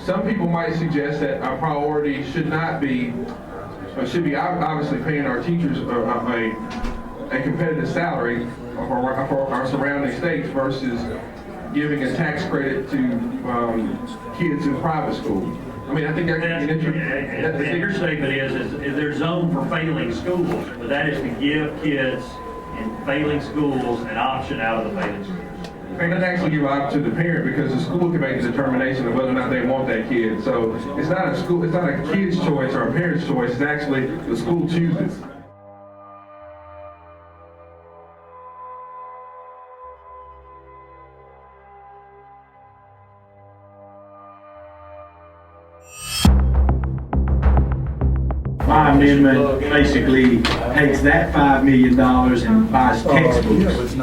Some people might suggest that our priority should be obviously paying our teachers a competitive salary for our surrounding states versus giving a tax credit to kids in private schools. I mean, I think that could be an interesting. Your statement is there's zone for failing schools, but that is to give kids in failing schools an option out of the failing schools. It doesn't actually give an option to the parent because the school can make a determination of whether or not they want that kid. So it's not a kid's choice or a parent's choice. It's actually the school chooses. My amendment basically takes that $5 million and buys textbooks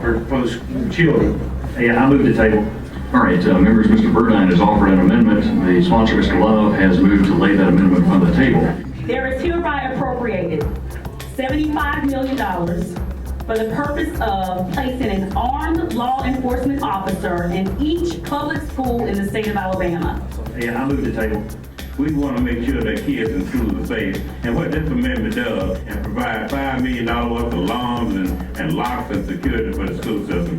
for those children. Yeah, I move the table. All right, members, Mr. Burdine has offered an amendment. The sponsor, Mr. Love, has moved to lay that amendment on the table. There is hereby appropriated $75 million for the purpose of placing an armed law enforcement officer in each public school in the state of Alabama. Yeah, I move the table. We want to make sure that kids in schools are safe. And what this amendment does is provide $5 million worth of alarms and locks and security for the school system.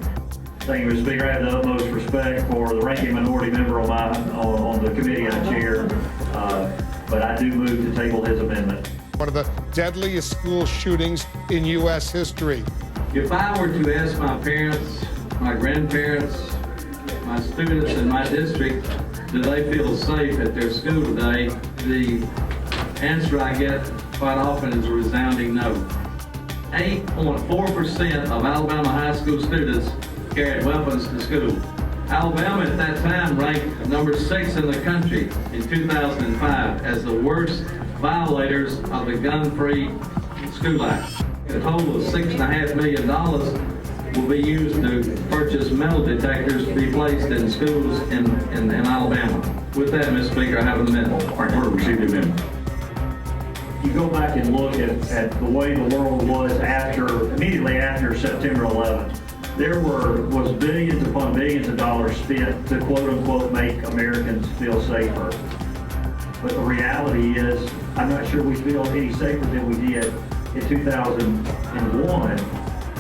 Thank you, Mr. Speaker. I have the utmost respect for the ranking minority member on the committee and the chair, but I do move to table his amendment. One of the deadliest school shootings in U.S. history. If I were to ask my parents, my grandparents, my students in my district, do they feel safe at their school today? The answer I get quite often is a resounding no. 8.4% of Alabama high school students carried weapons to school. Alabama at that time ranked number 6 in the country in 2005 as the worst violators of the gun-free school act. A total of $6.5 million will be used to purchase metal detectors to be placed in schools in Alabama. With that, Mr. Speaker, I have an amendment. All right, we'll receive the amendment. You go back and look at the way the world was immediately after September 11th. There was billions upon billions of dollars spent to quote unquote make Americans feel safer. But the reality is, I'm not sure we feel any safer than we did in 2001.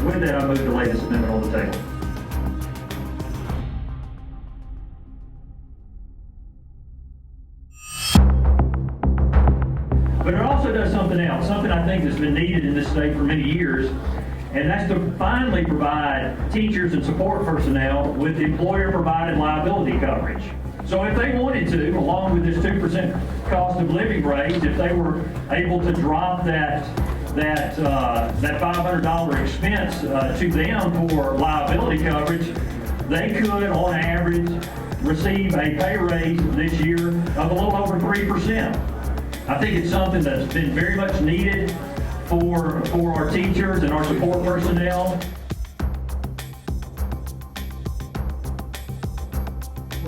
With that, I move to lay this amendment on the table. But it also does something else, something I think that's been needed in this state for many years, and that's to finally provide teachers and support personnel with employer-provided liability coverage. So if they wanted to, along with this 2% cost of living raise, if they were able to drop that $500 expense to them for liability coverage, they could, on average, receive a pay raise this year of a little over 3%. I think it's something that's been very much needed for our teachers and our support personnel.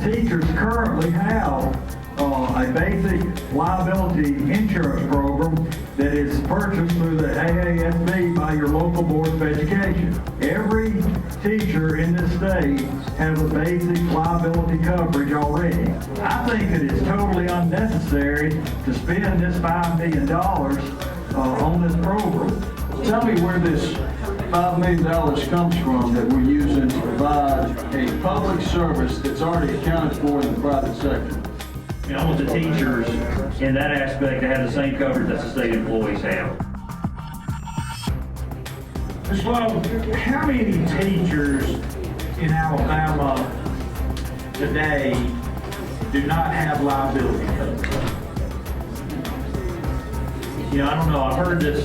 Teachers currently have a basic liability insurance program that is purchased through the AASB by your local board of education. Every teacher in this state has a basic liability coverage already. I think it is totally unnecessary to spend this $5 million on this program. Tell me where this $5 million comes from that we're using to provide a public service that's already accounted for in the private sector. I want the teachers in that aspect to have the same coverage that the state employees have. Ms. Love, how many teachers in Alabama today do not have liability coverage? I don't know. I've heard that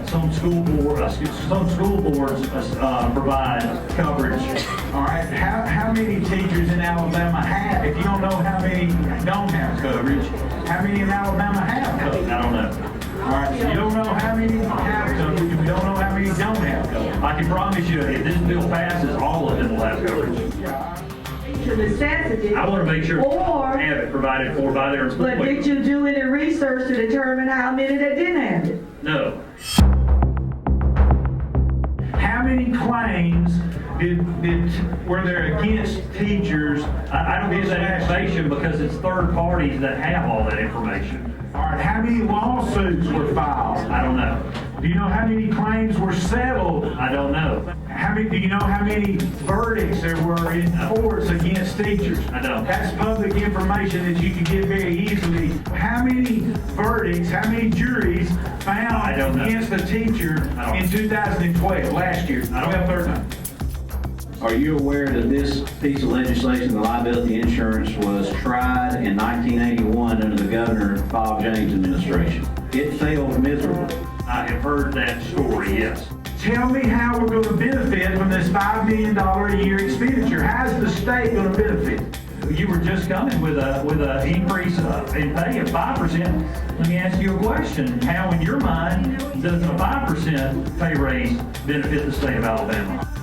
some school boards provide coverage. All right, how many teachers in Alabama have, if you don't know how many don't have coverage, how many in Alabama have coverage? I don't know. All right, so you don't know how many have coverage, and we don't know how many don't have coverage. I can promise you, if this bill passes, all of them will have coverage. Necessity. I want to make sure or they have it provided for by their employees. But did you do any research to determine how many that didn't have it? No. How many claims Were there against teachers? I don't get that information because it's third parties that have all that information. All right, how many lawsuits were filed? I don't know. Do you know how many claims were settled? I don't know. Do you know how many verdicts there were in courts against teachers? I don't. That's public information that you can get very easily. How many verdicts, how many juries found against a teacher in 2012, last year? I don't have third time. Are you aware that this piece of legislation, the liability insurance, was tried in 1981 under the Governor Bob James administration? It failed miserably. I have heard that story, yes. Tell me how we're going to benefit from this $5 million a year expenditure. How's the state going to benefit? You were just coming with a increase in pay of 5%. Let me ask you a question. How, in your mind, does a 5% pay raise benefit the state of Alabama?